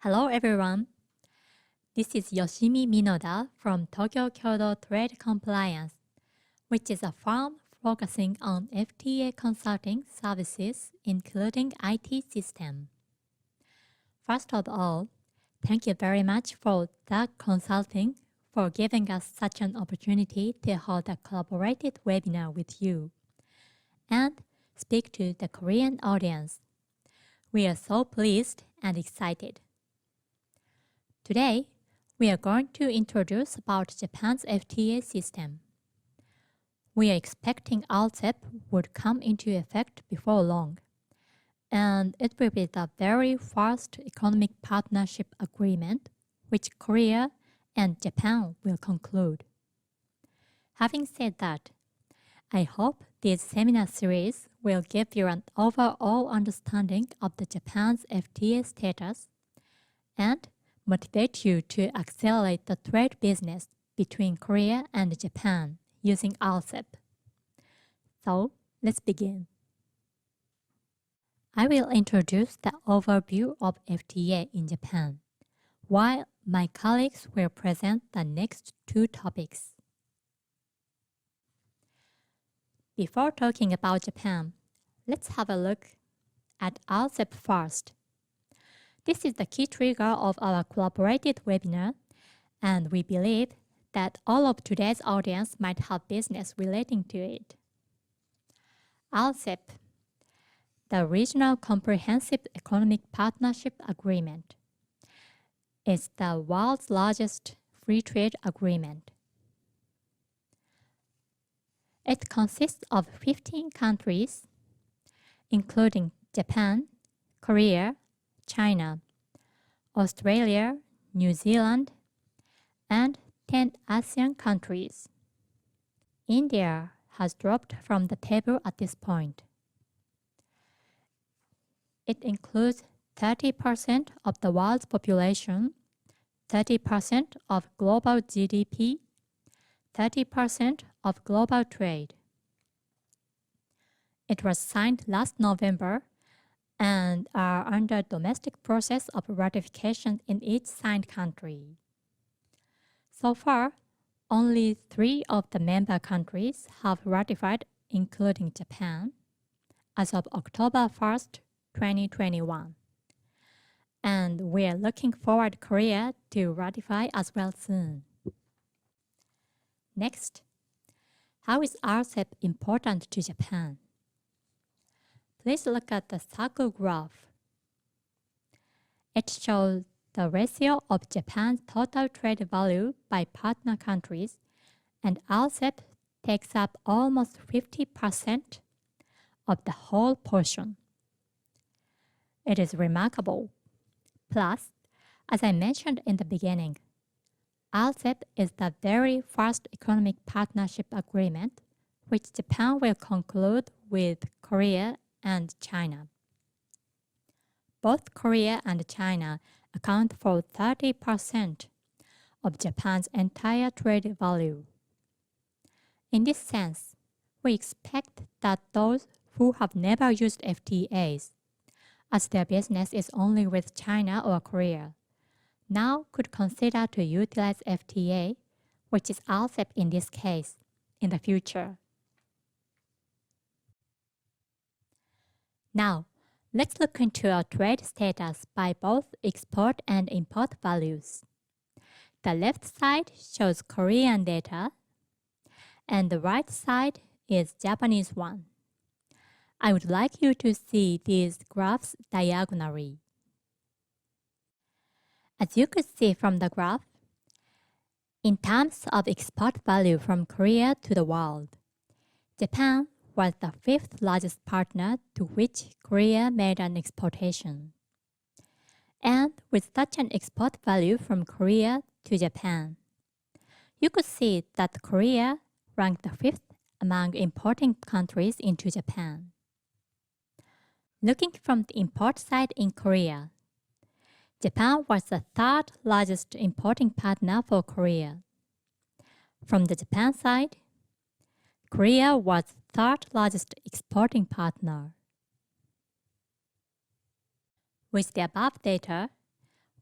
Hello everyone. This is Yoshimi Minoda from Tokyo Kyoto Trade Compliance, which is a firm focusing on FTA consulting services, including IT system. First of all, thank you very much for Consulting for giving us such an opportunity to hold a collaborated webinar with you and speak to the Korean audience. We are so pleased and excited. Today, we are going to introduce about Japan's FTA system. We are expecting RCEP would come into effect before long, and it will be the very first economic partnership agreement which Korea and Japan will conclude. Having said that, I hope this seminar series will give you an overall understanding of the Japan's FTA status and motivate you to accelerate the trade business between Korea and Japan using RCEP. So, let's begin. I will introduce the overview of FTA in Japan, while my colleagues will present the next two topics. Before talking about Japan, let's have a look at RCEP first. This is the key trigger of our collaborated webinar, and we believe that all of today's audience might have business relating to it. RCEP, the Regional Comprehensive Economic Partnership Agreement, is the world's largest free trade agreement. It consists of 15 countries, including Japan, Korea, China, Australia, New Zealand, and 10 ASEAN countries. India has dropped from the table at this point. It includes 30% of the world's population, 30% of global GDP, 30% of global trade. It was signed last November and are under domestic process of ratification in each signed country. So far, only 3 of the member countries have ratified, including Japan, as of October 1st, 2021. And we are looking forward Korea to ratify as well soon. Next, how is RCEP important to Japan? Please look at the circle graph. It shows the ratio of Japan's total trade value by partner countries, and RCEP takes up almost 50% of the whole portion. It is remarkable. Plus, as I mentioned in the beginning, RCEP is the very first economic partnership agreement which Japan will conclude with Korea and China. Both Korea and China account for 30% of Japan's entire trade value. In this sense, we expect that those who have never used FTAs, as their business is only with China or Korea, now could consider to utilize FTA, which is RCEP in this case, in the future. Now, let's look into our trade status by both export and import values. The left side shows Korean data, and the right side is Japanese one. I would like you to see these graphs diagonally. As you could see from the graph, in terms of export value from Korea to the world, Japan was the 5th largest partner to which Korea made an exportation. And with such an export value from Korea to Japan, you could see that Korea ranked the 5th among importing countries into Japan. Looking from the import side in Korea, Japan was the 3rd largest importing partner for Korea. From the Japan side, Korea was 3rd largest exporting partner. With the above data,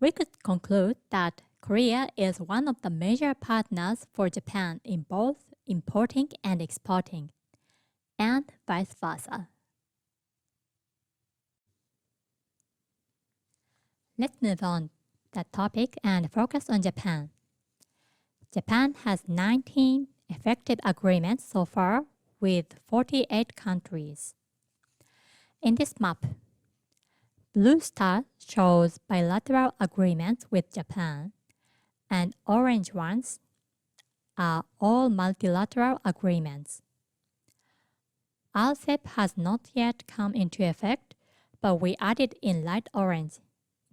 We could conclude that Korea is one of the major partners for Japan in both importing and exporting, and vice versa. Let's move on the topic and focus on Japan. Japan has 19 effective agreements so far with 48 countries. In this map, blue star shows bilateral agreements with Japan, and orange ones are all multilateral agreements. RCEP has not yet come into effect, but we added in light orange,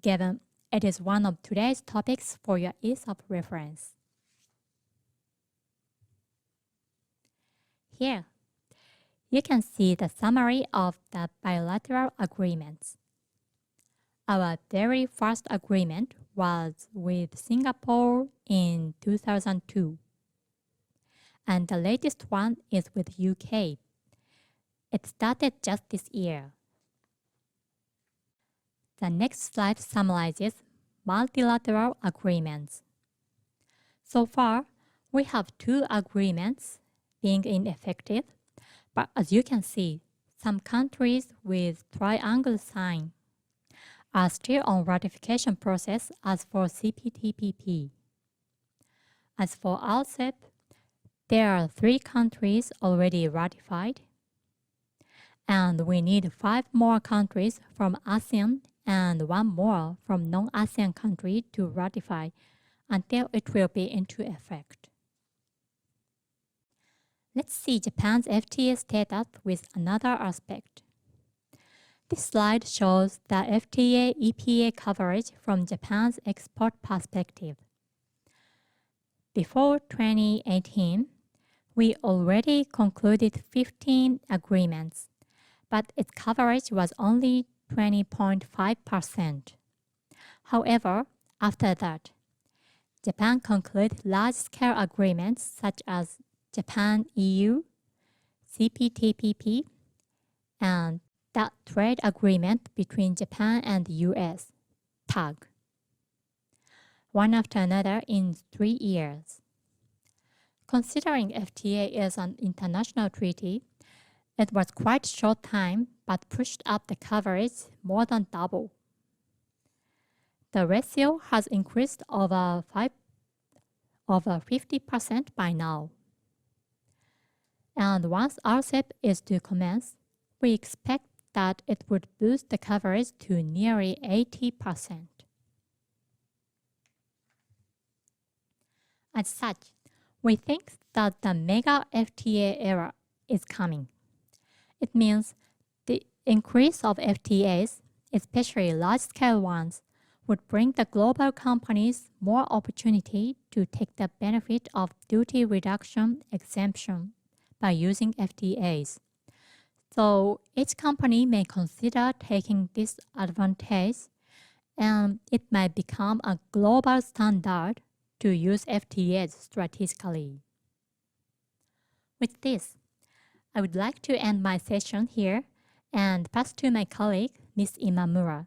given it is one of today's topics for your ease of reference. Here, you can see the summary of the bilateral agreements. Our very first agreement was with Singapore in 2002, and the latest one is with UK. It started just this year. The next slide summarizes multilateral agreements. So far, we have 2 agreements being ineffective, but as you can see, some countries with triangle sign are still on ratification process as for CPTPP. As for RCEP, there are 3 countries already ratified, and we need 5 more countries from ASEAN and 1 more from non-ASEAN country to ratify until it will be into effect. Let's see Japan's FTA status with another aspect. This slide shows the FTA EPA coverage from Japan's export perspective. Before 2018, we already concluded 15 agreements, but its coverage was only 20.5%. However, after that, Japan concluded large-scale agreements such as Japan-EU, CPTPP, and the trade agreement between Japan and the US, TAG, one after another in 3 years. Considering FTA is an international treaty, it was quite short time but pushed up the coverage more than double. The ratio has increased over 50% by now. And once RCEP is to commence, we expect that it would boost the coverage to nearly 80%. As such, we think that the mega FTA era is coming. It means the increase of FTAs, especially large-scale ones, would bring the global companies more opportunity to take the benefit of duty reduction exemption by using FTAs. So each company may consider taking this advantage, and it might become a global standard to use FTAs strategically. With this, I would like to end my session here and pass to my colleague, Ms. Imamura,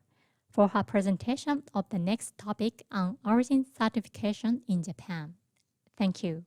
for her presentation of the next topic on origin certification in Japan. Thank you.